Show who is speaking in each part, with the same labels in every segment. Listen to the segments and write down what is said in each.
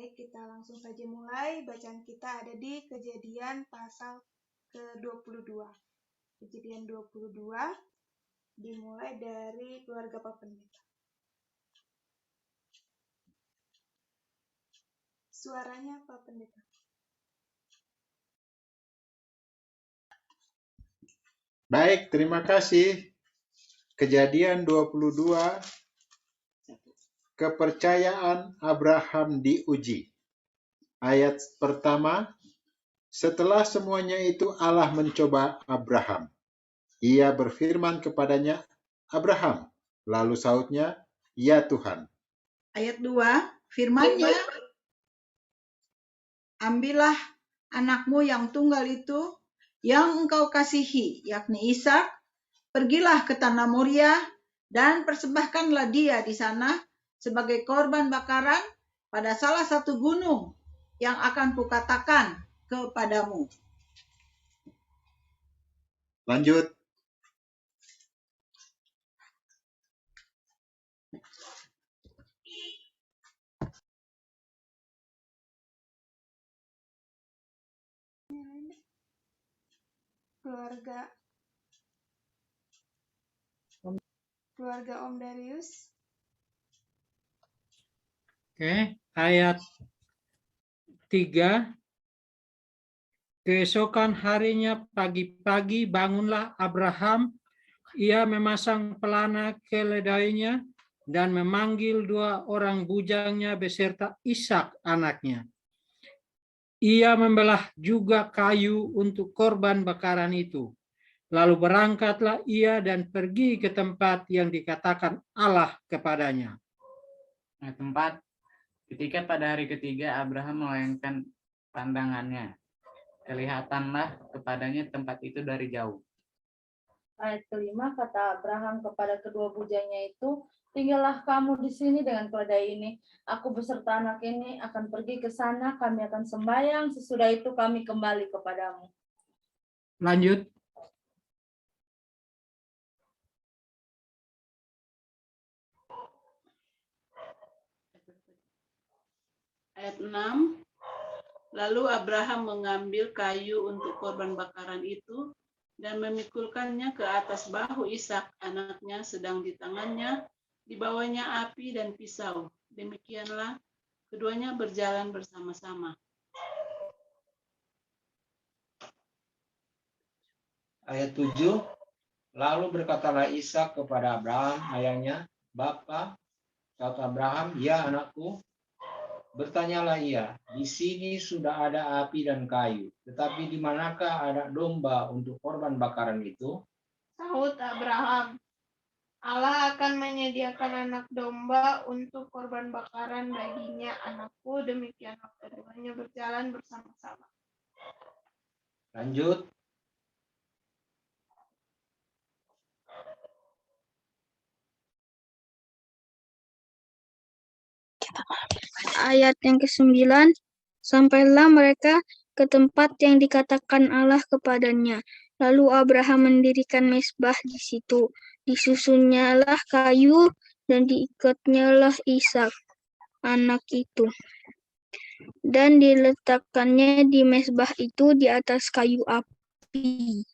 Speaker 1: Baik, kita langsung saja mulai. Bacaan kita ada di Kejadian pasal ke-22. Kejadian 22 dimulai dari keluarga Pak Pendeta. Suaranya Pak Pendeta.
Speaker 2: Baik, terima kasih. Kejadian 22, kepercayaan Abraham diuji. Ayat pertama, setelah semuanya itu Allah mencoba Abraham. Ia berfirman kepadanya, Abraham. Lalu sahutnya, ya Tuhan.
Speaker 1: Ayat 2, firman-Nya, ambillah anakmu yang tunggal itu, yang engkau kasihi, yakni Ishak, pergilah ke tanah Moria, dan persembahkanlah dia di sana sebagai korban bakaran pada salah satu gunung yang akan kukatakan kepadamu.
Speaker 2: Lanjut.
Speaker 1: Keluarga Om Darius.
Speaker 3: Oke, ayat 3. Keesokan harinya pagi-pagi bangunlah Abraham, ia memasang pelana keledainya dan memanggil 2 orang bujangnya beserta Ishak anaknya. Ia membelah juga kayu untuk korban bakaran itu. Lalu berangkatlah ia dan pergi ke tempat yang dikatakan Allah kepadanya.
Speaker 4: Ayat 4. Ketika pada hari ketiga Abraham melayangkan pandangannya, kelihatanlah kepadanya tempat itu dari jauh.
Speaker 5: Ayat 5, kata Abraham kepada kedua bujangnya itu, tinggallah kamu di sini dengan keledai ini. Aku beserta anak ini akan pergi ke sana, kami akan sembahyang, sesudah itu kami kembali kepadamu.
Speaker 3: Lanjut.
Speaker 6: Ayat 6, lalu Abraham mengambil kayu untuk korban bakaran itu dan memikulkannya ke atas bahu Ishak anaknya, sedang di tangannya dibawanya api dan pisau. Demikianlah keduanya berjalan bersama-sama.
Speaker 7: Ayat 7, lalu berkatalah Ishak kepada Abraham ayahnya, Bapa. Kata Abraham, ya anakku. Bertanyalah ia, di sini sudah ada api dan kayu, tetapi di manakah anak domba untuk korban bakaran itu?
Speaker 8: Sahut Abraham, Allah akan menyediakan anak domba untuk korban bakaran baginya, anakku. Demikianlah keduanya berjalan bersama-sama.
Speaker 7: Lanjut.
Speaker 9: Ayat yang ke-9, sampailah mereka ke tempat yang dikatakan Allah kepadanya. Lalu Abraham mendirikan mezbah di situ. Disusunnyalah kayu dan diikatnyalah Ishak, anak itu. Dan diletakkannya di mezbah itu di atas kayu api.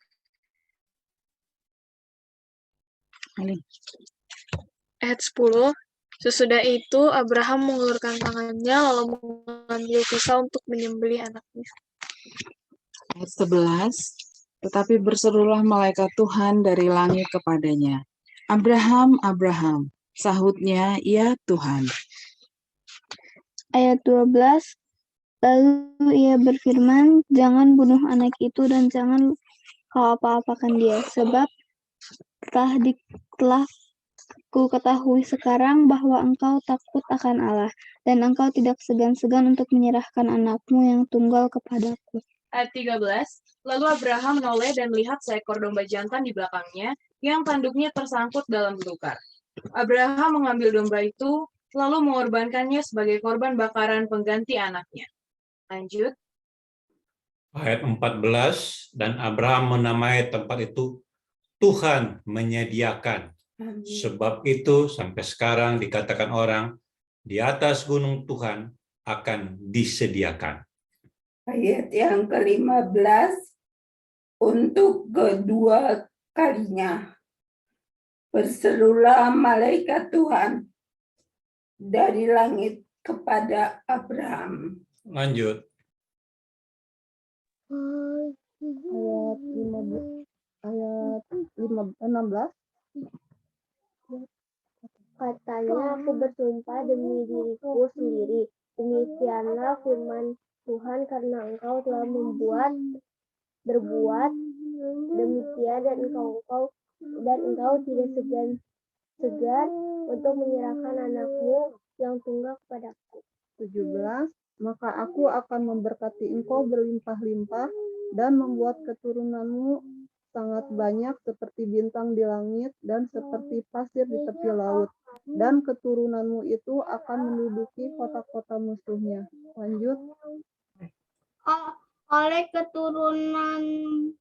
Speaker 10: Ayat 10, sesudah itu Abraham mengulurkan tangannya lalu mengambil pisau untuk menyembelih anaknya.
Speaker 11: Ayat 11, tetapi berserulah malaikat Tuhan dari langit kepadanya, Abraham, Abraham. Sahutnya, ya Tuhan.
Speaker 9: Ayat 12, lalu ia berfirman, jangan bunuh anak itu dan jangan kau apa-apakan dia, sebab telah ku ketahui sekarang bahwa engkau takut akan Allah, dan engkau tidak segan-segan untuk menyerahkan anakmu yang tunggal kepadaku.
Speaker 10: Ayat 13, lalu Abraham menoleh dan melihat seekor domba jantan di belakangnya, yang tanduknya tersangkut dalam belukar. Abraham mengambil domba itu, lalu mengorbankannya sebagai korban bakaran pengganti anaknya. Lanjut.
Speaker 12: Ayat 14, dan Abraham menamai tempat itu Tuhan menyediakan. Sebab itu sampai sekarang dikatakan orang, di atas gunung Tuhan akan disediakan.
Speaker 13: Ayat yang ke-15, untuk kedua kalinya berserulah malaikat Tuhan dari langit kepada Abraham.
Speaker 12: Lanjut.
Speaker 9: Ayat 16. Katanya, aku bersumpah demi diriku sendiri. Demikianlah firman Tuhan, karena engkau telah berbuat demikian dan engkau tidak segan untuk menyerahkan anakmu yang tunggal kepadaku.
Speaker 14: 17. Maka aku akan memberkati engkau berlimpah-limpah dan membuat keturunanmu sangat banyak seperti bintang di langit dan seperti pasir di tepi laut. Dan keturunanmu itu akan menduduki kota-kota musuhnya. Lanjut.
Speaker 15: Oleh keturunanmu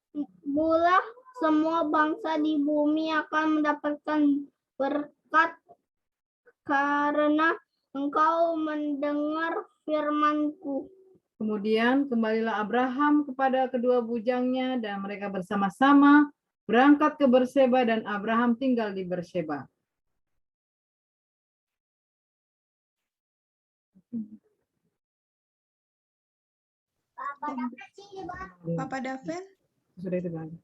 Speaker 15: lah semua bangsa di bumi akan mendapatkan berkat karena engkau mendengar firman-Ku.
Speaker 10: Kemudian kembalilah Abraham kepada kedua bujangnya dan mereka bersama-sama berangkat ke Berseba dan Abraham tinggal di Berseba.
Speaker 16: Papa Daven?
Speaker 10: Sudah itu, Bang.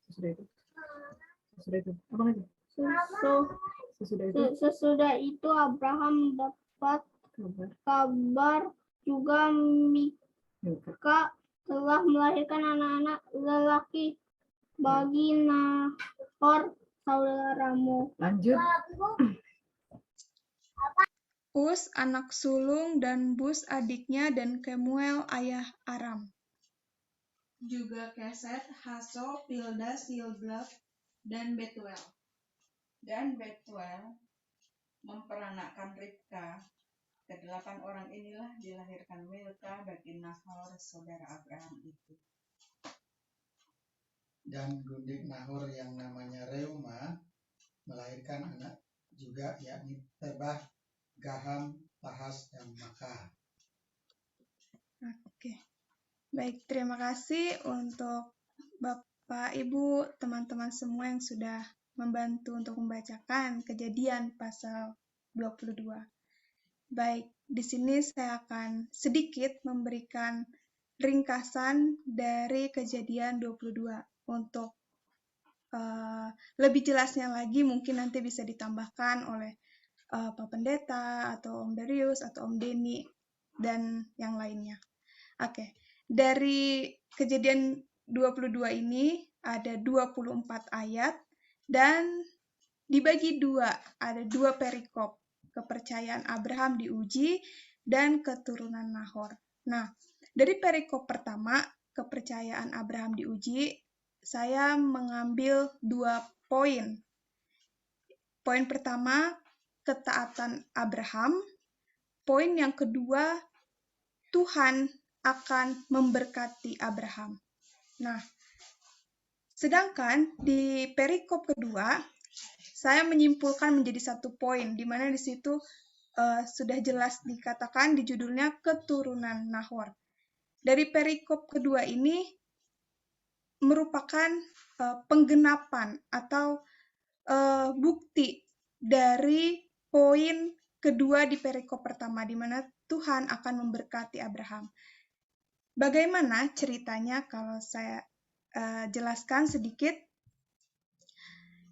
Speaker 10: Sudah itu. Apa lagi?
Speaker 15: Sesudah itu Abraham dapat kabar juga Milka telah melahirkan anak-anak lelaki bagi Nahor saudaramu.
Speaker 10: Lanjut.
Speaker 16: Us anak sulung dan Bus adiknya dan Kemuel ayah Aram. Juga Keset, Haso, Pildas, Yilblaf, dan Betuel. Dan Betuel memperanakkan Ribka. Kedelapan orang inilah dilahirkan Milka bagi Nahor saudara Abraham itu.
Speaker 17: Dan gundik Nahor yang namanya Reuma melahirkan anak juga, yakni Tebah, Gaham, Tahas, dan Maka.
Speaker 16: Oke. Baik, terima kasih untuk Bapak, Ibu, teman-teman semua yang sudah membantu untuk membacakan Kejadian pasal 22. Baik, di sini saya akan sedikit memberikan ringkasan dari Kejadian 22. Untuk lebih jelasnya lagi mungkin nanti bisa ditambahkan oleh Pak Pendeta atau Om Darius atau Om Denny dan yang lainnya. Oke, dari Kejadian 22 ini ada 24 ayat dan dibagi dua, ada dua perikop. Kepercayaan Abraham diuji dan keturunan Nahor. Nah, dari perikop pertama, kepercayaan Abraham diuji, saya mengambil 2 poin. Poin pertama, ketaatan Abraham. Poin yang kedua, Tuhan akan memberkati Abraham. Nah, sedangkan di perikop kedua, saya menyimpulkan menjadi 1 poin, di mana di situ sudah jelas dikatakan di judulnya keturunan Nahor. Dari perikop kedua ini merupakan penggenapan atau bukti dari poin kedua di perikop pertama, di mana Tuhan akan memberkati Abraham. Bagaimana ceritanya kalau saya jelaskan sedikit?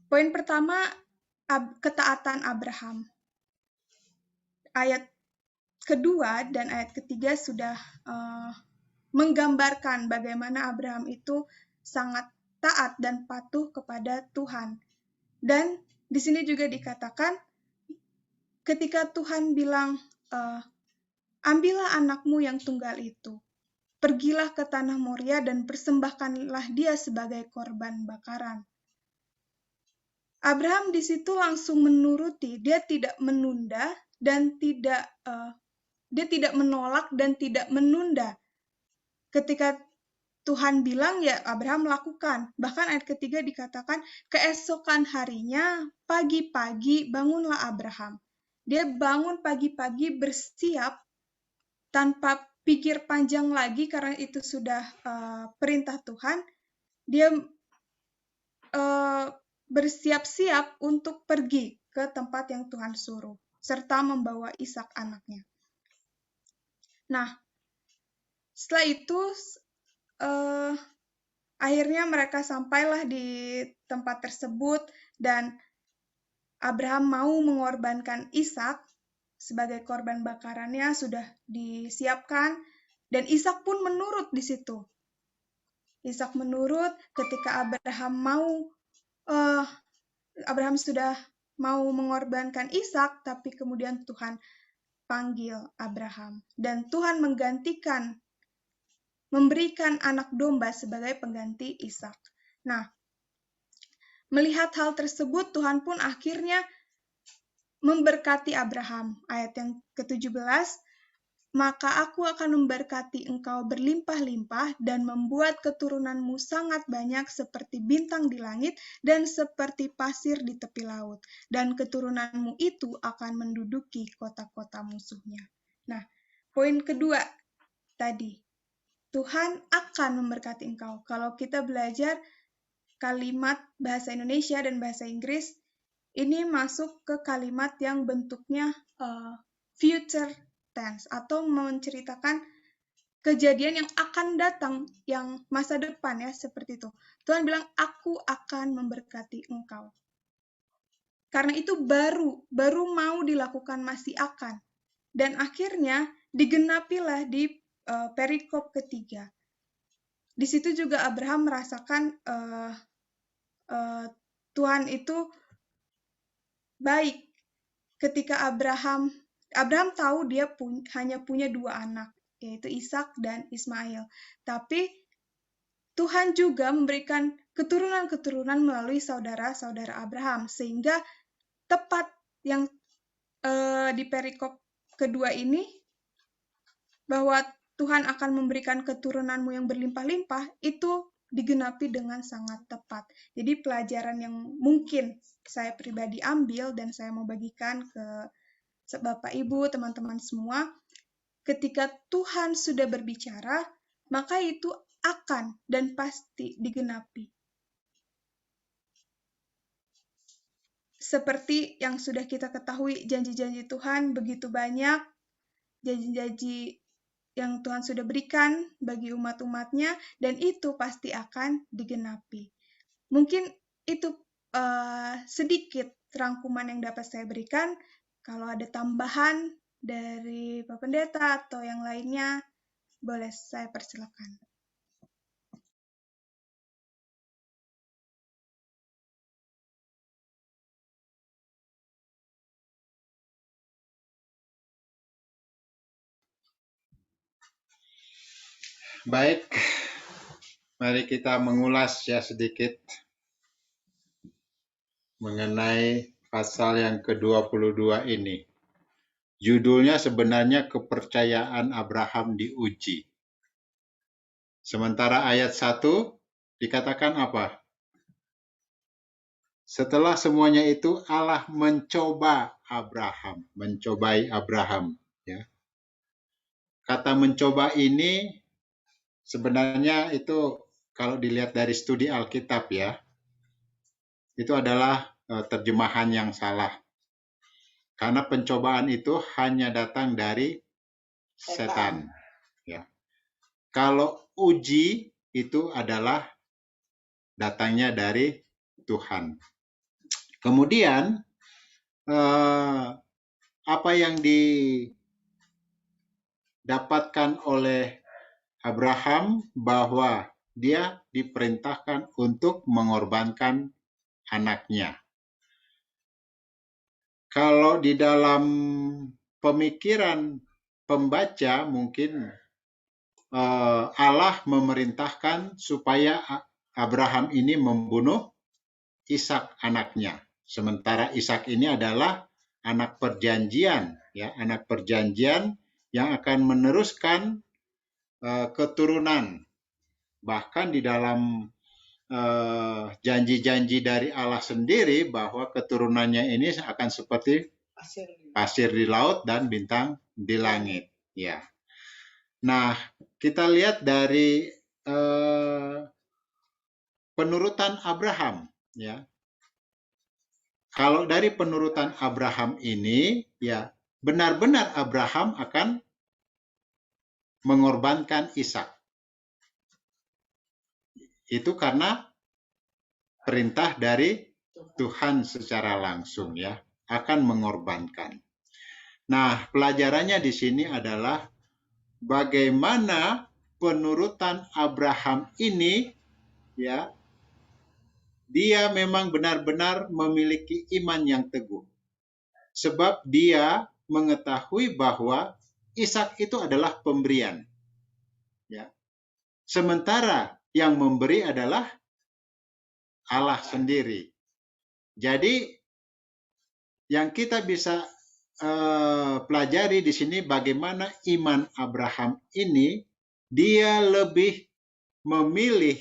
Speaker 16: Poin pertama, ketaatan Abraham. Ayat kedua dan ayat ketiga sudah menggambarkan bagaimana Abraham itu sangat taat dan patuh kepada Tuhan. Dan di sini juga dikatakan, ketika Tuhan bilang, ambillah anakmu yang tunggal itu, pergilah ke tanah Moria dan persembahkanlah dia sebagai korban bakaran. Abraham di situ langsung menuruti, dia tidak menunda dan dia tidak menolak dan tidak menunda. Ketika Tuhan bilang, ya Abraham lakukan. Bahkan ayat ketiga dikatakan, keesokan harinya pagi-pagi bangunlah Abraham. Dia bangun pagi-pagi bersiap tanpa pikir panjang lagi karena itu sudah perintah Tuhan, dia bersiap-siap untuk pergi ke tempat yang Tuhan suruh, serta membawa Ishak anaknya. Nah, setelah itu akhirnya mereka sampailah di tempat tersebut dan Abraham mau mengorbankan Ishak sebagai korban bakarannya sudah disiapkan dan Ishak pun menurut di situ. Ishak menurut ketika Abraham sudah mau mengorbankan Ishak, tapi kemudian Tuhan panggil Abraham dan Tuhan memberikan anak domba sebagai pengganti Ishak. Nah, melihat hal tersebut, Tuhan pun akhirnya memberkati Abraham. Ayat yang ke-17, maka aku akan memberkati engkau berlimpah-limpah dan membuat keturunanmu sangat banyak seperti bintang di langit dan seperti pasir di tepi laut. Dan keturunanmu itu akan menduduki kota-kota musuhnya. Nah, poin kedua tadi, Tuhan akan memberkati engkau. Kalau kita belajar kalimat bahasa Indonesia dan bahasa Inggris, ini masuk ke kalimat yang bentuknya future tense atau menceritakan kejadian yang akan datang, yang masa depan ya, seperti itu. Tuhan bilang, aku akan memberkati engkau. Karena itu baru mau dilakukan, masih akan. Dan akhirnya digenapilah di perikop ketiga. Di situ juga Abraham merasakan Tuhan itu baik. Ketika Abraham tahu dia hanya punya 2 anak, yaitu Ishak dan Ismail. Tapi Tuhan juga memberikan keturunan-keturunan melalui saudara-saudara Abraham, sehingga tepat yang di perikop kedua ini, bahwa Tuhan akan memberikan keturunanmu yang berlimpah-limpah, itu digenapi dengan sangat tepat. Jadi pelajaran yang mungkin saya pribadi ambil dan saya mau bagikan ke Bapak Ibu, teman-teman semua, ketika Tuhan sudah berbicara, maka itu akan dan pasti digenapi. Seperti yang sudah kita ketahui, janji-janji Tuhan begitu banyak, janji-janji yang Tuhan sudah berikan bagi umat-umatnya, dan itu pasti akan digenapi. Mungkin itu sedikit rangkuman yang dapat saya berikan. Kalau ada tambahan dari Pak Pendeta atau yang lainnya, boleh saya persilakan.
Speaker 2: Baik, mari kita mengulas ya sedikit mengenai pasal yang ke-22 ini. Judulnya sebenarnya kepercayaan Abraham diuji. Sementara ayat 1 dikatakan apa? Setelah semuanya itu Allah mencobai Abraham. Ya. Kata mencoba ini sebenarnya itu kalau dilihat dari studi Alkitab ya, itu adalah terjemahan yang salah. Karena pencobaan itu hanya datang dari setan. Ya. Kalau uji itu adalah datangnya dari Tuhan. Kemudian apa yang didapatkan oleh Abraham bahwa dia diperintahkan untuk mengorbankan anaknya. Kalau di dalam pemikiran pembaca mungkin Allah memerintahkan supaya Abraham ini membunuh Ishak anaknya. Sementara Ishak ini adalah anak perjanjian, ya, anak perjanjian yang akan meneruskan keturunan. Bahkan di dalam janji-janji dari Allah sendiri bahwa keturunannya ini akan seperti pasir di laut dan bintang di langit. Ya. Nah, kita lihat dari penurutan Abraham, ya. Kalau dari penurutan Abraham ini, ya, benar-benar Abraham akan mengorbankan Ishak. Itu karena perintah dari Tuhan secara langsung, ya, akan mengorbankan. Nah, pelajarannya di sini adalah bagaimana penurutan Abraham ini, ya, dia memang benar-benar memiliki iman yang teguh. Sebab dia mengetahui bahwa Ishak itu adalah pemberian. Ya. Sementara yang memberi adalah Allah sendiri. Jadi yang kita bisa pelajari di sini bagaimana iman Abraham ini, dia lebih memilih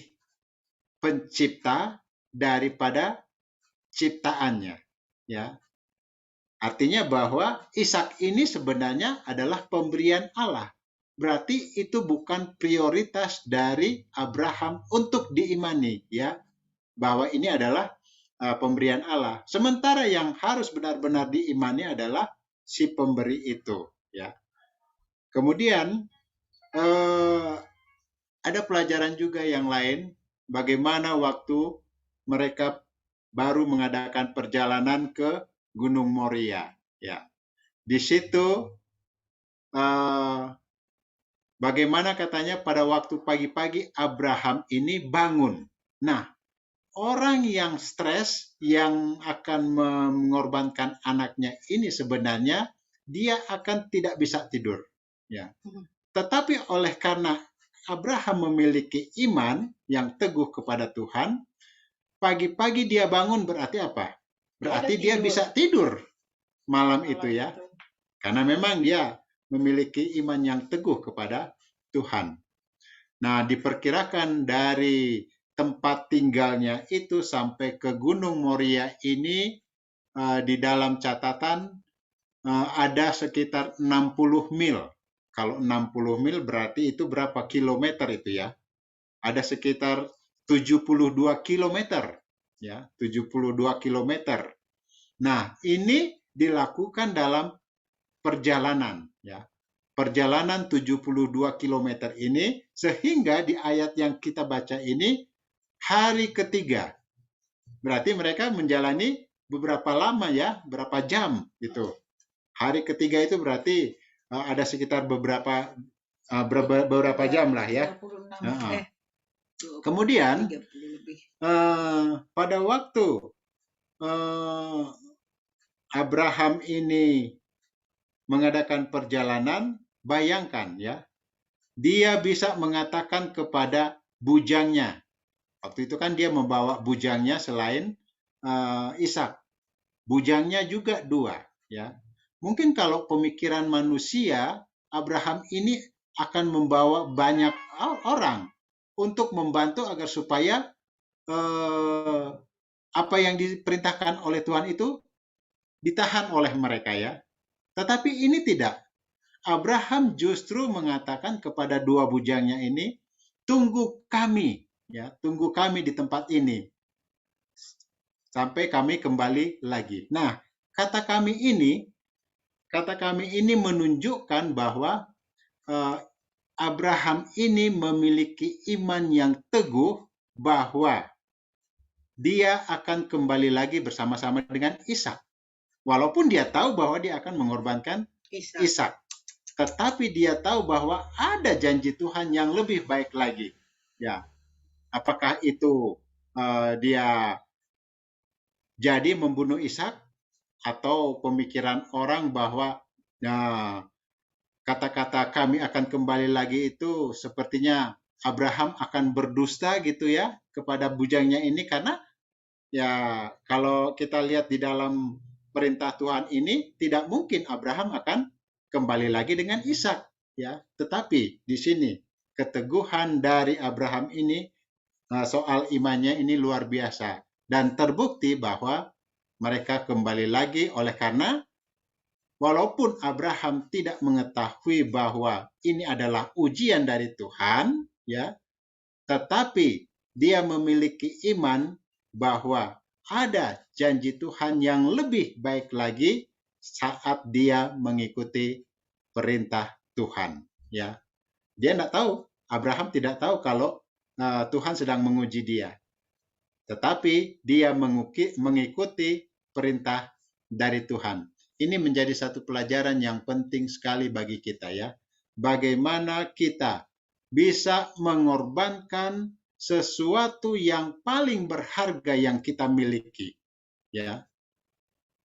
Speaker 2: pencipta daripada ciptaannya, ya. Artinya bahwa Ishak ini sebenarnya adalah pemberian Allah. Berarti itu bukan prioritas dari Abraham untuk diimani, ya, bahwa ini adalah pemberian Allah. Sementara yang harus benar-benar diimani adalah si pemberi itu, ya. Kemudian ada pelajaran juga yang lain, bagaimana waktu mereka baru mengadakan perjalanan ke Gunung Moria, ya. Di situ bagaimana katanya pada waktu pagi-pagi Abraham ini bangun. Nah, orang yang stres yang akan mengorbankan anaknya ini sebenarnya dia akan tidak bisa tidur, ya. Tetapi oleh karena Abraham memiliki iman yang teguh kepada Tuhan, pagi-pagi dia bangun berarti apa? Berarti dia bisa tidur malam itu, ya. Karena memang dia memiliki iman yang teguh kepada Tuhan. Nah, diperkirakan dari tempat tinggalnya itu sampai ke Gunung Moria ini di dalam catatan ada sekitar 60 mil. Kalau 60 mil berarti itu berapa kilometer itu, ya? Ada sekitar 72 kilometer. Ya, 72 kilometer. Nah, ini dilakukan dalam perjalanan, ya. Perjalanan 72 kilometer ini, sehingga di ayat yang kita baca ini, hari ketiga. Berarti mereka menjalani beberapa lama, ya, berapa jam gitu. Hari ketiga itu berarti ada sekitar beberapa jam lah, ya. Kemudian pada waktu Abraham ini mengadakan perjalanan, bayangkan, ya, dia bisa mengatakan kepada bujangnya. Waktu itu kan dia membawa bujangnya selain Ishak. Bujangnya juga 2, ya. Mungkin kalau pemikiran manusia, Abraham ini akan membawa banyak orang untuk membantu agar supaya apa yang diperintahkan oleh Tuhan itu ditahan oleh mereka, ya. Tetapi ini tidak. Abraham justru mengatakan kepada 2 bujangnya ini, tunggu kami, ya, tunggu kami di tempat ini sampai kami kembali lagi. Nah, kata kami ini menunjukkan bahwa Abraham ini memiliki iman yang teguh bahwa dia akan kembali lagi bersama-sama dengan Ishak. Walaupun dia tahu bahwa dia akan mengorbankan Ishak. Tetapi dia tahu bahwa ada janji Tuhan yang lebih baik lagi. Ya, apakah itu dia jadi membunuh Ishak, atau pemikiran orang bahwa kata-kata kami akan kembali lagi itu sepertinya Abraham akan berdusta gitu, ya, kepada bujangnya ini, karena ya kalau kita lihat di dalam perintah Tuhan ini tidak mungkin Abraham akan kembali lagi dengan Ishak, ya. Tetapi di sini keteguhan dari Abraham ini soal imannya ini luar biasa, dan terbukti bahwa mereka kembali lagi oleh karena walaupun Abraham tidak mengetahui bahwa ini adalah ujian dari Tuhan, ya, tetapi dia memiliki iman bahwa ada janji Tuhan yang lebih baik lagi saat dia mengikuti perintah Tuhan. Ya, dia tidak tahu, Abraham tidak tahu kalau Tuhan sedang menguji dia, tetapi dia mengikuti perintah dari Tuhan. Ini menjadi satu pelajaran yang penting sekali bagi kita, ya. Bagaimana kita bisa mengorbankan sesuatu yang paling berharga yang kita miliki, ya.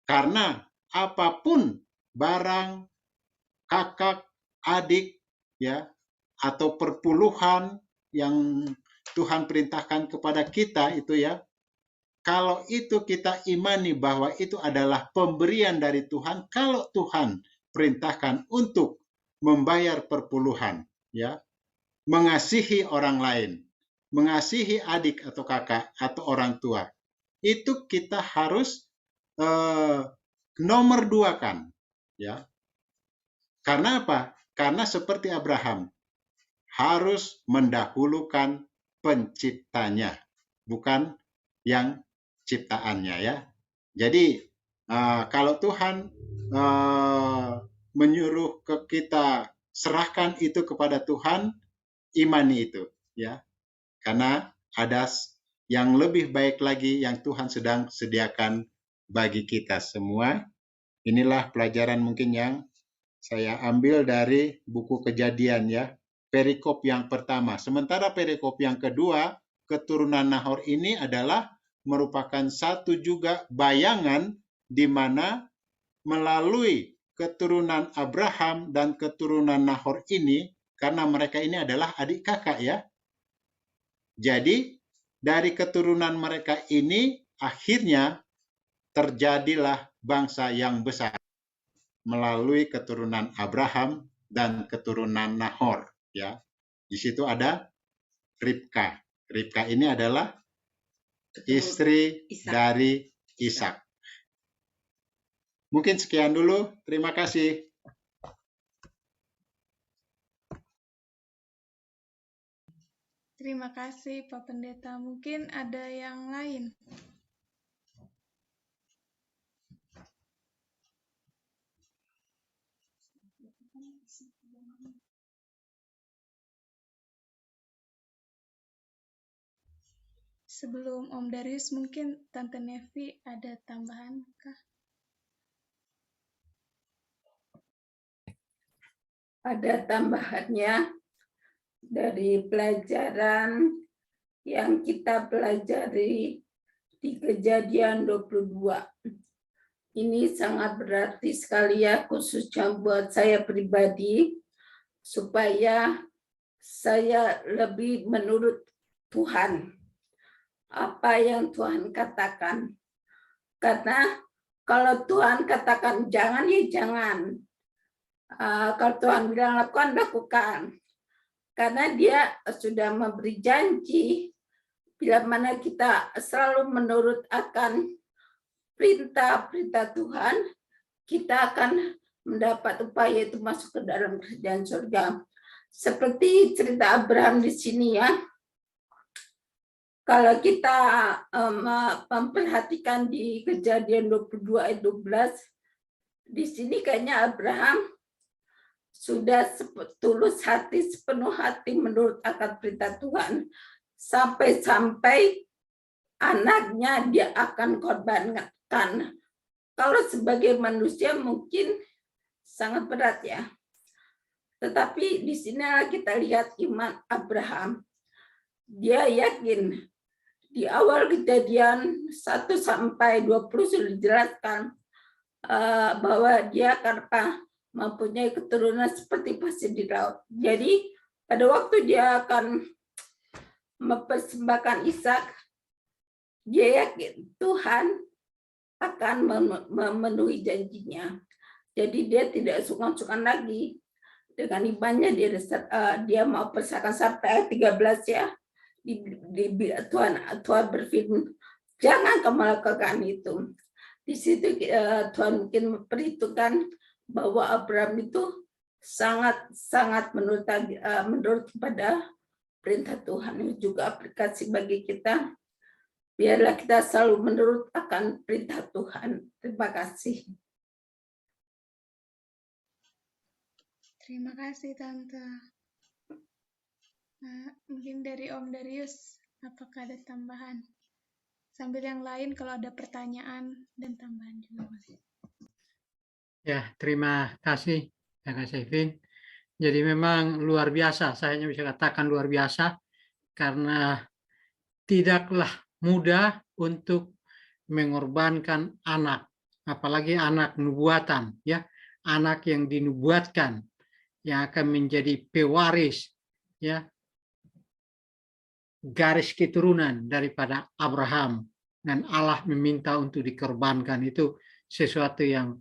Speaker 2: Karena apapun barang, kakak, adik, ya, atau perpuluhan yang Tuhan perintahkan kepada kita itu, ya, kalau itu kita imani bahwa itu adalah pemberian dari Tuhan, kalau Tuhan perintahkan untuk membayar perpuluhan, ya, mengasihi orang lain, mengasihi adik atau kakak atau orang tua, itu kita harus nomor duakan, ya. Karena apa? Karena seperti Abraham, harus mendahulukan penciptanya, bukan yang ciptaannya, ya. Jadi kalau Tuhan menyuruh ke kita serahkan itu kepada Tuhan, imani itu, ya. Karena ada yang lebih baik lagi yang Tuhan sedang sediakan bagi kita semua. Inilah pelajaran mungkin yang saya ambil dari buku Kejadian, ya. Perikop yang pertama. Sementara perikop yang kedua, keturunan Nahor ini adalah merupakan satu juga bayangan di mana melalui keturunan Abraham dan keturunan Nahor ini, karena mereka ini adalah adik kakak, ya. Jadi dari keturunan mereka ini akhirnya terjadilah bangsa yang besar melalui keturunan Abraham dan keturunan Nahor, ya. Di situ ada Ribka. Ribka ini adalah istri dari Ishak. Mungkin sekian dulu. Terima kasih.
Speaker 16: Terima kasih Pak Pendeta. Mungkin ada yang lain. Sebelum Om Darius, mungkin Tante Nevi ada tambahan kah?
Speaker 13: Ada tambahannya dari pelajaran yang kita pelajari di Kejadian 22. Ini sangat berarti sekali, ya, khususnya buat saya pribadi, supaya saya lebih menurut Tuhan. Apa yang Tuhan katakan. Karena kalau Tuhan katakan jangan, ya jangan. Kalau Tuhan bilang lakukan, lakukan. Karena dia sudah memberi janji, bila mana kita selalu menurut akan perintah-perintah Tuhan, kita akan mendapat upaya itu masuk ke dalam kerajaan surga. Seperti cerita Abraham di sini, ya. Kalau kita memperhatikan di Kejadian 22 ayat 12, di sini kayaknya Abraham sudah tulus hati, sepenuh hati menurut akan perintah Tuhan, sampai-sampai anaknya dia akan korbankan. Kalau sebagai manusia mungkin sangat berat, ya. Tetapi di sinilah kita lihat iman Abraham. Dia yakin. Di awal Kejadian 1 sampai 20 sudah dijelaskan bahwa dia akan mempunyai keturunan seperti pasir di laut. Jadi pada waktu dia akan mempersembahkan Ishak, dia yakin Tuhan akan memenuhi janjinya. Jadi dia tidak sungkan-sungkan lagi dengan imannya. Dia mau persahkan sampai ayat 13, ya. Tuhan berfirman, jangan kamu lakukan itu. Di situ Tuhan mungkin memperhitungkan bahwa Abraham itu sangat menurut kepada perintah Tuhan. Ini juga aplikasi bagi kita. Biarlah kita selalu menurut akan perintah Tuhan. Terima kasih.
Speaker 16: Terima kasih Tante. Nah, mungkin dari Om Darius, apakah ada tambahan? Sambil yang lain kalau ada pertanyaan dan tambahan juga boleh.
Speaker 3: Ya, terima kasih Kak Sevin. Jadi memang luar biasa, saya hanya bisa katakan luar biasa, karena tidaklah mudah untuk mengorbankan anak, apalagi anak nubuatan, ya, anak yang dinubuatkan, yang akan menjadi pewaris, ya, garis keturunan daripada Abraham, dan Allah meminta untuk dikorbankan. Itu sesuatu yang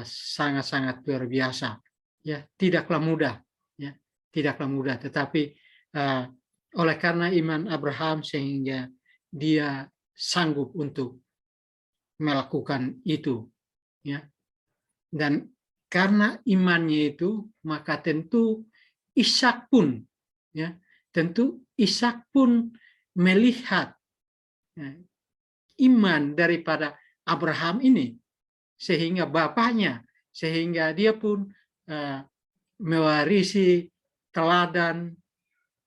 Speaker 3: sangat-sangat luar biasa, ya, tidaklah mudah, ya, tidaklah mudah, tetapi oleh karena iman Abraham sehingga dia sanggup untuk melakukan itu, ya, dan karena imannya itu maka tentu Ishak pun, ya, tentu Ishak pun melihat, ya, iman daripada Abraham ini, sehingga bapaknya, sehingga dia pun mewarisi teladan,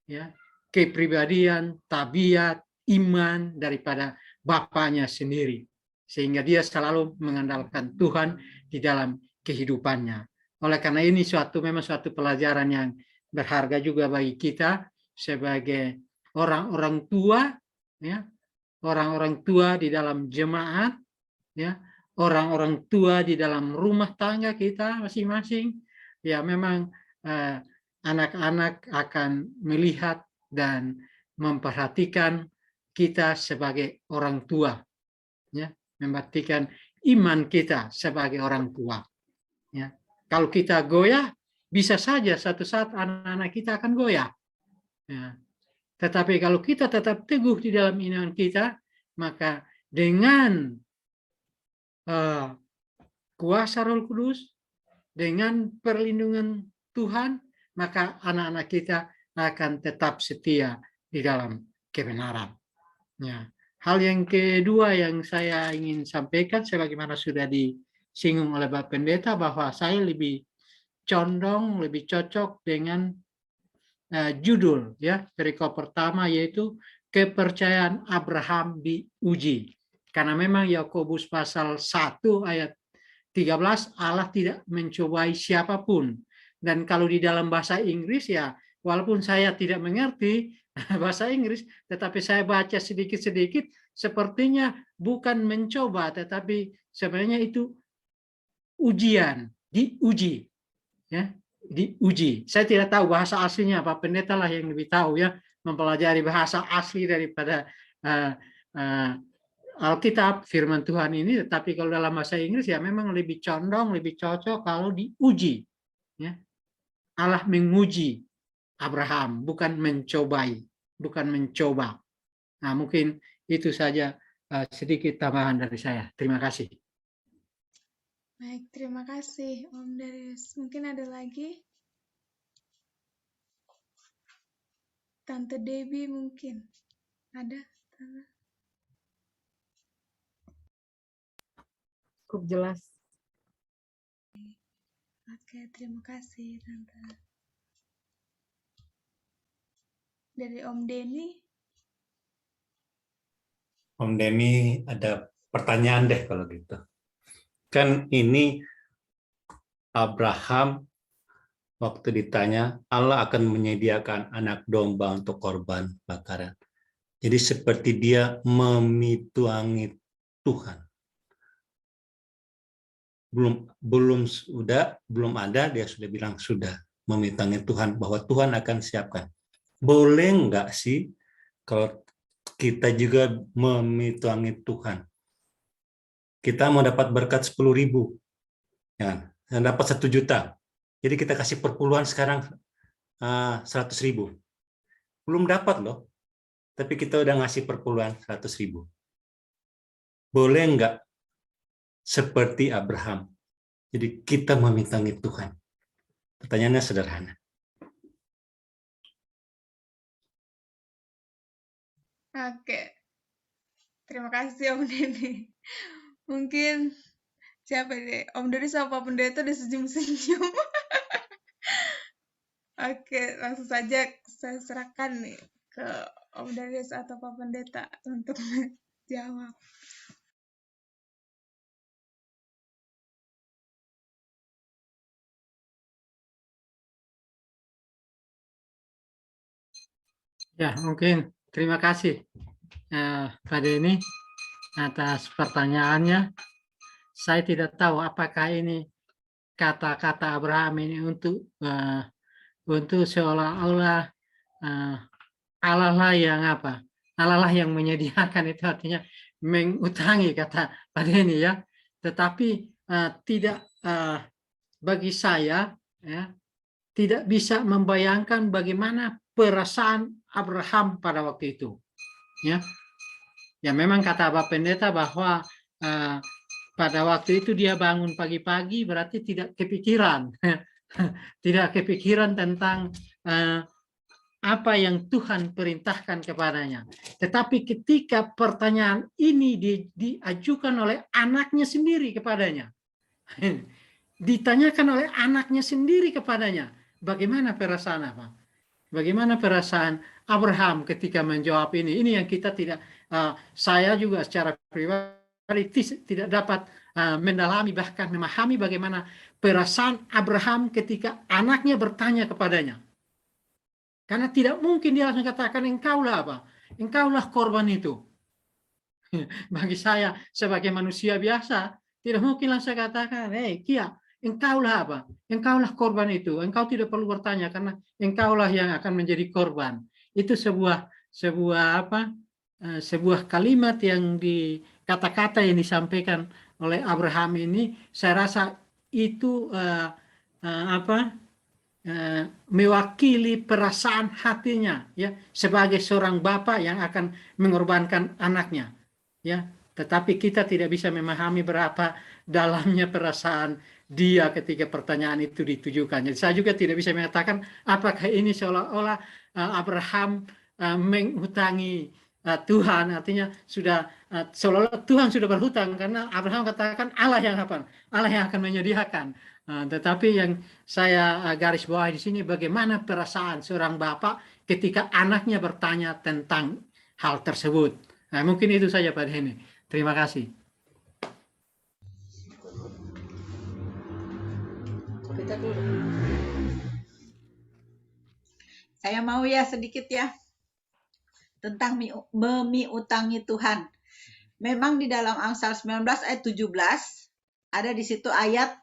Speaker 3: ya, kepribadian, tabiat, iman daripada bapaknya sendiri, sehingga dia selalu mengandalkan Tuhan di dalam kehidupannya. Oleh karena ini memang suatu pelajaran yang berharga juga bagi kita sebagai orang-orang tua, ya, orang-orang tua di dalam jemaat, ya, orang-orang tua di dalam rumah tangga kita masing-masing. Ya, memang anak-anak akan melihat dan memperhatikan kita sebagai orang tua, ya, memperhatikan iman kita sebagai orang tua, ya. Kalau kita goyah, bisa saja suatu saat anak-anak kita akan goyah, ya. Tetapi kalau kita tetap teguh di dalam iman kita, maka dengan kuasa Roh Kudus, dengan perlindungan Tuhan, maka anak-anak kita akan tetap setia di dalam kebenaran. Ya. Hal yang kedua yang saya ingin sampaikan, sebagaimana sudah disinggung oleh Bapak Pendeta, bahwa saya lebih condong, lebih cocok dengan judul, ya, perikop pertama, yaitu kepercayaan Abraham diuji. Karena memang Yakobus pasal 1 ayat 13, Allah tidak mencobai siapapun. Dan kalau di dalam bahasa Inggris, ya, walaupun saya tidak mengerti bahasa Inggris, tetapi saya baca sedikit-sedikit, sepertinya bukan mencoba, tetapi sebenarnya itu ujian, diuji, ya, diuji. Saya tidak tahu bahasa aslinya, Pak Pendeta lah yang lebih tahu, ya, mempelajari bahasa asli daripada Alkitab, firman Tuhan ini. Tetapi kalau dalam bahasa Inggris, ya, memang lebih condong, lebih cocok kalau diuji, ya. Allah menguji Abraham, bukan mencobai, bukan mencoba. Nah, mungkin itu saja sedikit tambahan dari saya. Terima kasih.
Speaker 16: Baik, terima kasih Om Darius. Mungkin ada lagi? Tante Debbie mungkin. Ada?
Speaker 11: Cukup jelas.
Speaker 16: Oke, terima kasih Tante. Dari Om Denny?
Speaker 12: Om Denny, ada pertanyaan deh kalau gitu. Kan ini Abraham waktu ditanya, Allah akan menyediakan anak domba untuk korban bakaran. Jadi seperti dia memituangi Tuhan. Belum ada, dia sudah bilang sudah memituangi Tuhan, bahwa Tuhan akan siapkan. Boleh nggak sih kalau kita juga memituangi Tuhan? Kita mau dapat berkat 10.000, ya, dan dapat 1 juta. Jadi kita kasih perpuluhan sekarang 100.000. Belum dapat loh, tapi kita udah ngasih perpuluhan 100.000. Boleh nggak seperti Abraham? Jadi kita memintangi Tuhan. Pertanyaannya sederhana.
Speaker 16: Oke, terima kasih Om Deni. Mungkin siapa deh? Om Deni sama Pak Pendeta udah senyum-senyum. Oke, langsung saja saya serahkan nih ke Om Darius atau Pak Pendeta untuk menjawab.
Speaker 3: Ya, mungkin terima kasih Pak Denny atas pertanyaannya. Saya tidak tahu apakah ini kata-kata Abraham ini untuk seolah-olah Allah lah yang apa? Allah lah yang menyediakan, itu artinya mengutangi, kata Pak Denny ya. Tetapi tidak, bagi saya ya, tidak bisa membayangkan bagaimana perasaan Abraham pada waktu itu. Ya, ya memang kata Bapak Pendeta bahwa pada waktu itu dia bangun pagi-pagi, berarti tidak kepikiran, tidak kepikiran tentang apa yang Tuhan perintahkan kepadanya. Tetapi ketika pertanyaan ini diajukan oleh anaknya sendiri kepadanya, ditanyakan oleh anaknya sendiri kepadanya, bagaimana perasaan apa? Bagaimana perasaan Abraham ketika menjawab ini? Ini yang kita tidak, saya juga secara pribadi tidak dapat mendalami bahkan memahami bagaimana perasaan Abraham ketika anaknya bertanya kepadanya. Karena tidak mungkin dia langsung katakan engkaulah apa? Engkaulah korban itu. Bagi saya sebagai manusia biasa tidak mungkin langsung katakan, Kia, engkaulah apa? Engkaulah korban itu. Engkau tidak perlu bertanya karena engkaulah yang akan menjadi korban. Itu sebuah kalimat yang di kata-kata yang disampaikan oleh Abraham ini, saya rasa itu mewakili perasaan hatinya ya, sebagai seorang bapak yang akan mengorbankan anaknya ya. Tetapi kita tidak bisa memahami berapa dalamnya perasaan dia ketika pertanyaan itu ditujukan. Jadi saya juga tidak bisa mengatakan apakah ini seolah-olah Abraham menghutangi Tuhan, artinya sudah seolah-olah Tuhan sudah berhutang karena Abraham katakan Allah yang akan menyediakan. Tetapi yang saya garis bawahi di sini, bagaimana perasaan seorang bapak ketika anaknya bertanya tentang hal tersebut. Nah, mungkin itu saja Pak Denny. Terima kasih.
Speaker 1: Saya mau ya sedikit ya tentang memiutangi Tuhan. Memang di dalam Amsal 19 ayat 17 ada di situ ayat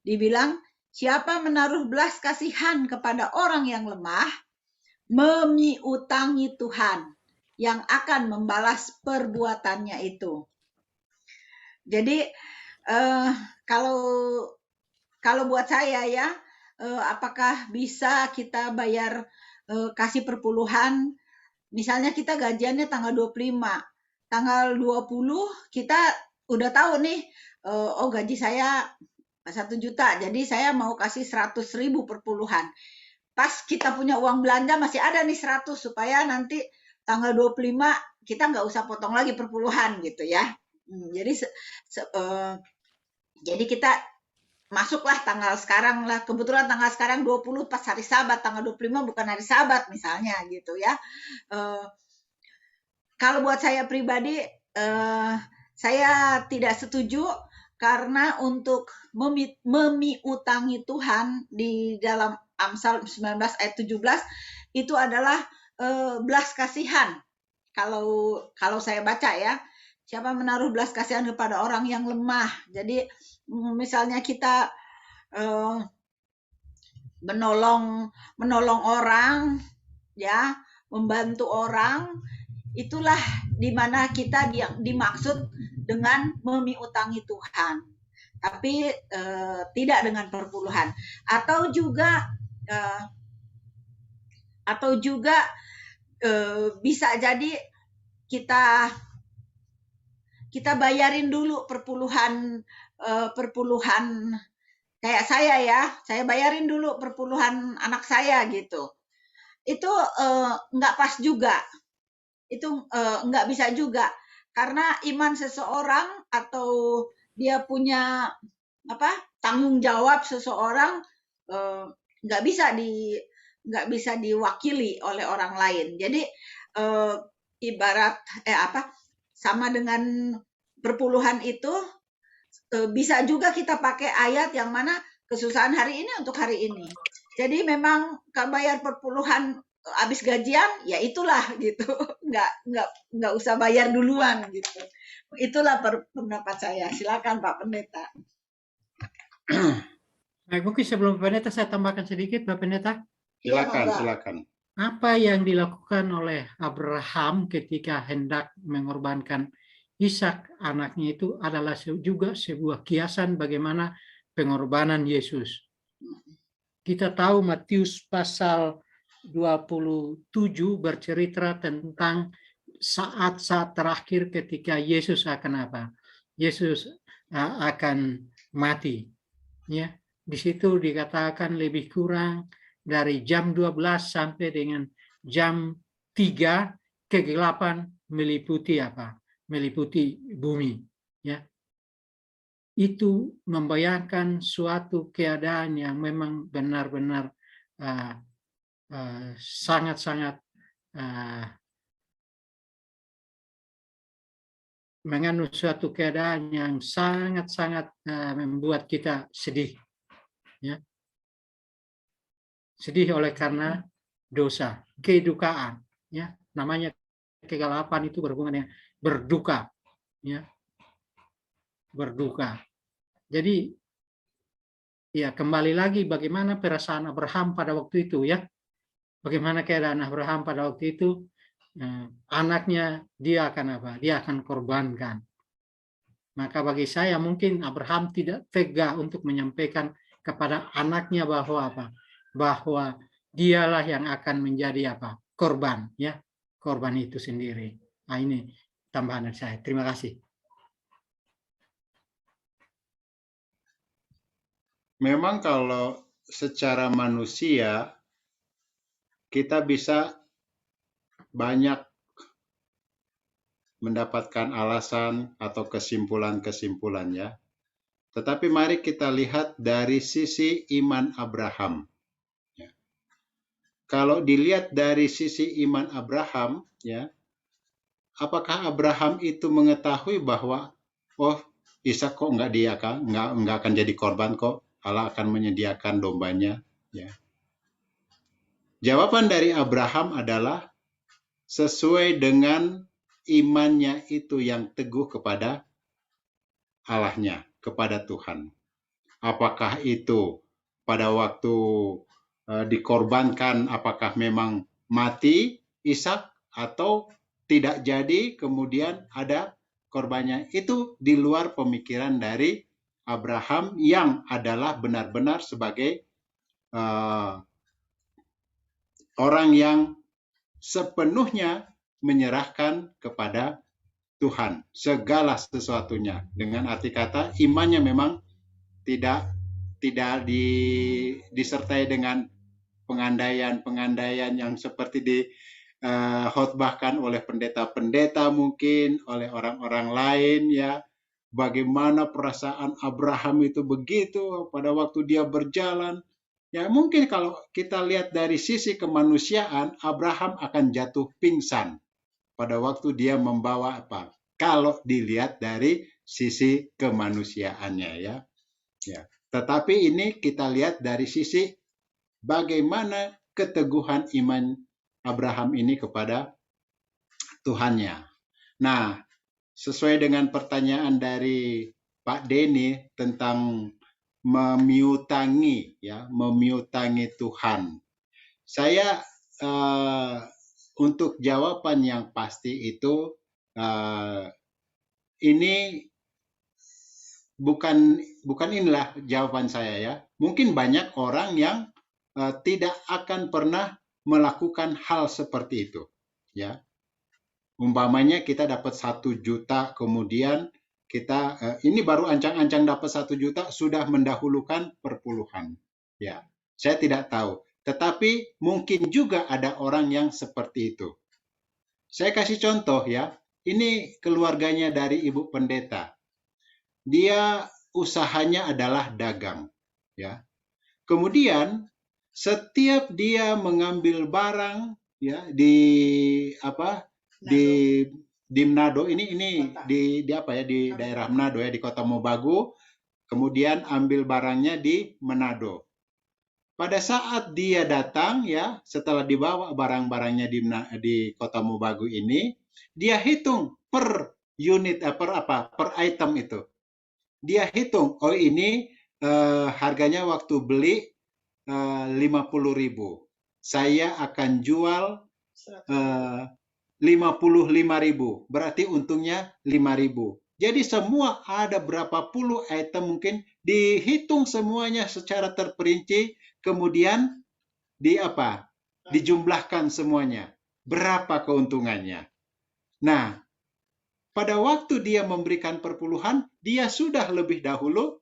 Speaker 1: dibilang, siapa menaruh belas kasihan kepada orang yang lemah, memiutangi Tuhan yang akan membalas perbuatannya itu. Jadi kalau buat saya ya, apakah bisa kita bayar kasih perpuluhan, misalnya kita gajiannya tanggal 25, tanggal 20 kita udah tahu nih, oh gaji saya 1 juta, jadi saya mau kasih 100.000 perpuluhan. Pas kita punya uang belanja masih ada nih 100, supaya nanti tanggal 25 kita nggak usah potong lagi perpuluhan gitu ya. Jadi kita masuklah tanggal sekarang lah, kebetulan tanggal sekarang 20 pas hari Sabat, tanggal 25 bukan hari Sabat misalnya gitu ya. Kalau buat saya pribadi, saya tidak setuju, karena untuk memiutangi Tuhan di dalam Amsal 19 ayat 17 itu adalah belas kasihan. Kalau saya baca ya, siapa menaruh belas kasihan kepada orang yang lemah. Jadi misalnya kita menolong orang ya, membantu orang, itulah dimana kita dimaksud dengan memiutangi Tuhan, tapi tidak dengan perpuluhan. Atau juga bisa jadi kita bayarin dulu perpuluhan kayak saya ya, saya bayarin dulu perpuluhan anak saya gitu. Itu nggak pas juga. Itu nggak bisa juga. Karena iman seseorang atau dia punya tanggung jawab seseorang nggak bisa diwakili oleh orang lain. Jadi ibarat sama dengan perpuluhan itu bisa juga kita pakai ayat yang mana kesusahan hari ini untuk hari ini. Jadi memang kalau bayar perpuluhan habis gajian, ya itulah gitu. Nggak usah bayar duluan gitu. Itulah pendapat saya. Silakan Pak Pendeta.
Speaker 3: Baik, mungkin sebelum Pak Pendeta saya tambahkan sedikit, Pak Pendeta.
Speaker 2: Silakan.
Speaker 3: Apa yang dilakukan oleh Abraham ketika hendak mengorbankan Ishak anaknya itu adalah juga sebuah kiasan bagaimana pengorbanan Yesus. Kita tahu Matius pasal 27 bercerita tentang saat-saat terakhir ketika Yesus akan Yesus akan mati. Ya, di situ dikatakan lebih kurang dari jam 12 sampai dengan jam 3 kegelapan meliputi meliputi bumi, ya. Itu membayangkan suatu keadaan yang memang benar-benar sangat-sangat mengandung suatu keadaan yang sangat-sangat membuat kita sedih, ya. Sedih oleh karena dosa, kedukaan, ya. Namanya kegelapan itu berhubungan dengan berduka, ya. Berduka. Jadi ya kembali lagi bagaimana perasaan Abraham pada waktu itu, ya. Bagaimana keadaan Abraham pada waktu itu, anaknya dia akan Dia akan korbankan. Maka bagi saya mungkin Abraham tidak tega untuk menyampaikan kepada anaknya bahwa dialah yang akan menjadi korban, ya, korban itu sendiri. Nah, ini tambahan dari saya. Terima kasih.
Speaker 2: Memang kalau secara manusia kita bisa banyak mendapatkan alasan atau kesimpulan-kesimpulan, ya. Tetapi mari kita lihat dari sisi iman Abraham. Ya. Kalau dilihat dari sisi iman Abraham, ya, apakah Abraham itu mengetahui bahwa Ishak kok nggak akan jadi korban kok, Allah akan menyediakan dombanya, ya. Jawaban dari Abraham adalah sesuai dengan imannya itu yang teguh kepada Allahnya, kepada Tuhan. Apakah itu pada waktu dikorbankan, apakah memang mati Ishak atau tidak jadi, kemudian ada korbannya, itu di luar pemikiran dari Abraham yang adalah benar-benar sebagai orang yang sepenuhnya menyerahkan kepada Tuhan segala sesuatunya. Dengan arti kata imannya memang tidak disertai dengan pengandaian yang seperti khotbahkan oleh pendeta-pendeta, mungkin oleh orang-orang lain, ya. Bagaimana perasaan Abraham itu begitu pada waktu dia berjalan. Ya, mungkin kalau kita lihat dari sisi kemanusiaan, Abraham akan jatuh pingsan pada waktu dia membawa kalau dilihat dari sisi kemanusiaannya, ya. Ya. Tetapi ini kita lihat dari sisi bagaimana keteguhan iman Abraham ini kepada Tuhannya. Nah, sesuai dengan pertanyaan dari Pak Denny tentang memiutangi Tuhan. Saya untuk jawaban yang pasti itu ini bukan inilah jawaban saya, ya. Mungkin banyak orang yang tidak akan pernah melakukan hal seperti itu, ya. Umpamanya kita dapat 1 juta, kemudian kita ini baru ancang-ancang dapat 1 juta sudah mendahulukan perpuluhan. Ya, saya tidak tahu. Tetapi mungkin juga ada orang yang seperti itu. Saya kasih contoh ya. Ini keluarganya dari Ibu Pendeta. Dia usahanya adalah dagang, ya. Kemudian setiap dia mengambil barang ya di Manado ini di daerah Manado ya, di Kota Mobagu, kemudian ambil barangnya di Manado. Pada saat dia datang ya, setelah dibawa barang-barangnya di Kota Mobagu ini, dia hitung per unit per item itu. Dia hitung, oh ini harganya waktu beli 50.000. Saya akan jual 55.000, berarti untungnya 5.000. Jadi semua ada berapa puluh item mungkin dihitung semuanya secara terperinci, kemudian dijumlahkan semuanya. Berapa keuntungannya? Nah, pada waktu dia memberikan perpuluhan, dia sudah lebih dahulu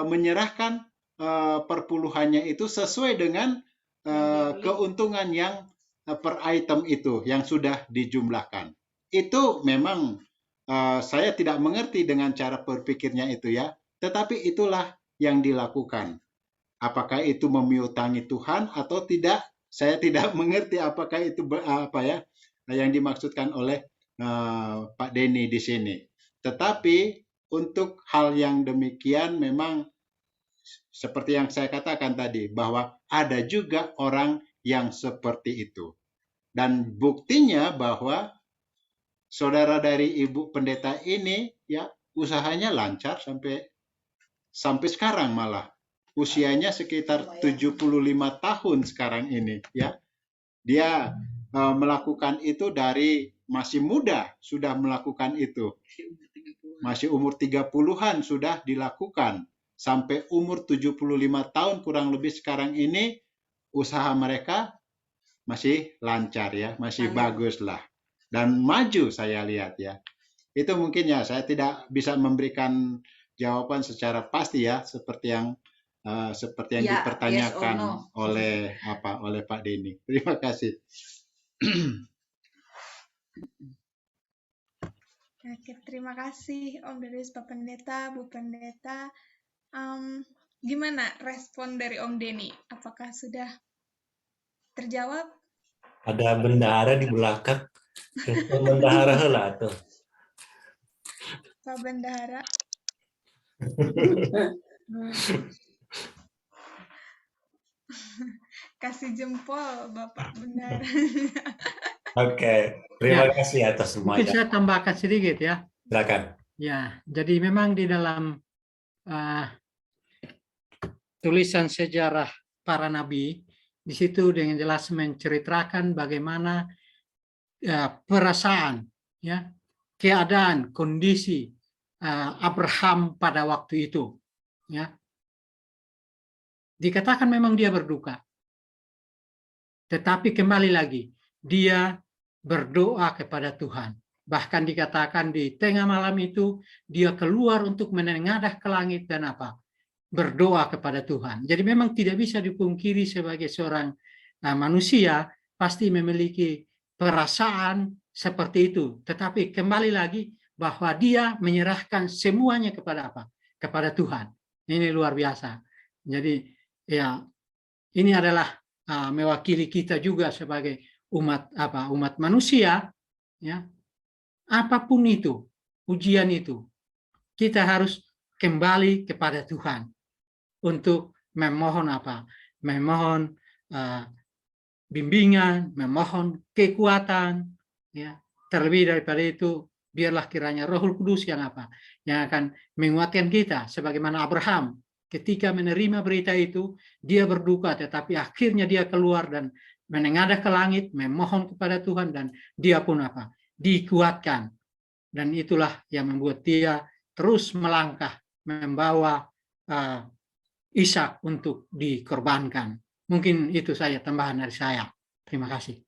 Speaker 2: menyerahkan perpuluhannya itu sesuai dengan keuntungan yang per item itu yang sudah dijumlahkan. Itu memang saya tidak mengerti dengan cara berpikirnya itu ya, tetapi itulah yang dilakukan. Apakah itu memiutangi Tuhan atau tidak? Saya tidak mengerti apakah itu yang dimaksudkan oleh Pak Denny di sini. Tetapi untuk hal yang demikian memang seperti yang saya katakan tadi, bahwa ada juga orang yang seperti itu. Dan buktinya bahwa saudara dari Ibu Pendeta ini ya usahanya lancar sampai sekarang, malah usianya sekitar 75 tahun sekarang ini ya. Dia melakukan itu dari masih muda sudah melakukan itu. Masih umur 30-an sudah dilakukan. Sampai umur 75 tahun kurang lebih sekarang ini usaha mereka masih lancar ya, masih bagus lah. Dan maju saya lihat ya. Itu mungkin ya, saya tidak bisa memberikan jawaban secara pasti ya, seperti yang dipertanyakan oleh Pak Denny. Terima kasih.
Speaker 16: Oke, terima kasih Om Denis, Pak Pendeta, Bu Pendeta. Gimana respon dari Om Denny? Apakah sudah terjawab?
Speaker 12: Ada bendahara di belakang. Bendahara heula tuh.
Speaker 16: Pak Bendahara. Kasih jempol Bapak Bendahara.
Speaker 12: Oke, terima kasih atas semuanya.
Speaker 3: Mungkin saya tambahkan sedikit ya.
Speaker 12: Silakan.
Speaker 3: Ya, jadi memang di dalam tulisan sejarah para nabi, di situ dengan jelas menceritakan bagaimana perasaan, ya, keadaan, kondisi Abraham pada waktu itu, ya. Dikatakan memang dia berduka, tetapi kembali lagi dia berdoa kepada Tuhan. Bahkan dikatakan di tengah malam itu dia keluar untuk menengadah ke langit dan berdoa kepada Tuhan. Jadi memang tidak bisa dipungkiri sebagai seorang manusia pasti memiliki perasaan seperti itu. Tetapi kembali lagi bahwa dia menyerahkan semuanya kepada kepada Tuhan. Ini luar biasa. Jadi ya, ini adalah mewakili kita juga sebagai umat manusia, ya. Apapun itu, ujian itu, kita harus kembali kepada Tuhan untuk memohon memohon bimbingan, memohon kekuatan, ya. Terlebih daripada itu, biarlah kiranya Roh Kudus yang akan menguatkan kita, sebagaimana Abraham ketika menerima berita itu, dia berduka, tetapi akhirnya dia keluar dan menengadah ke langit, memohon kepada Tuhan, dan dia pun dikuatkan. Dan itulah yang membuat dia terus melangkah, membawa Ishak untuk dikorbankan. Mungkin itu saja tambahan dari saya. Terima kasih.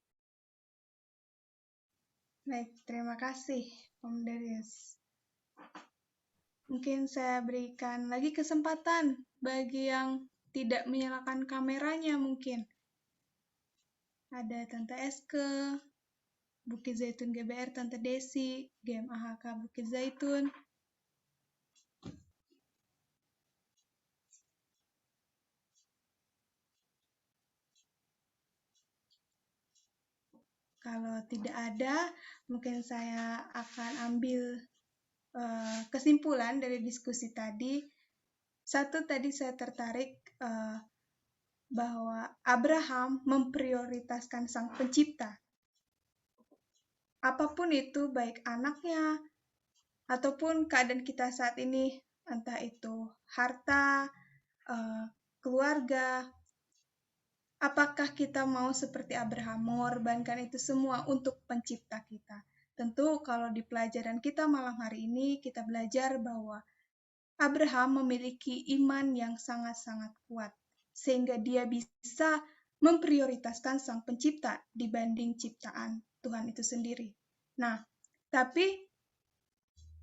Speaker 16: Baik, terima kasih Om Denis. Mungkin saya berikan lagi kesempatan bagi yang tidak menyalakan kameranya mungkin. Ada Tante Eske, Bukit Zaitun GBR, Tante Desi, GMAHK Bukit Zaitun. Kalau tidak ada, mungkin saya akan ambil kesimpulan dari diskusi tadi. Satu, tadi saya tertarik bahwa Abraham memprioritaskan Sang Pencipta. Apapun itu, baik anaknya, ataupun keadaan kita saat ini, entah itu harta, keluarga, apakah kita mau seperti Abraham mengorbankan itu semua untuk pencipta kita? Tentu kalau di pelajaran kita malam hari ini, kita belajar bahwa Abraham memiliki iman yang sangat-sangat kuat, sehingga dia bisa memprioritaskan Sang Pencipta dibanding ciptaan Tuhan itu sendiri. Nah, tapi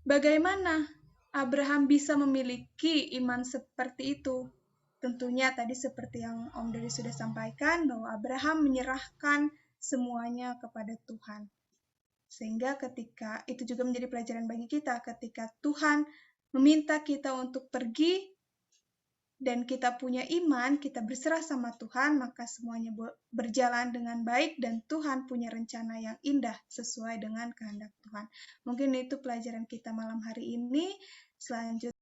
Speaker 16: bagaimana Abraham bisa memiliki iman seperti itu? Tentunya tadi seperti yang Om Dodi sudah sampaikan, bahwa Abraham menyerahkan semuanya kepada Tuhan. Sehingga ketika, itu juga menjadi pelajaran bagi kita, ketika Tuhan meminta kita untuk pergi, dan kita punya iman, kita berserah sama Tuhan, maka semuanya berjalan dengan baik, dan Tuhan punya rencana yang indah sesuai dengan kehendak Tuhan. Mungkin itu pelajaran kita malam hari ini. Selanjutnya,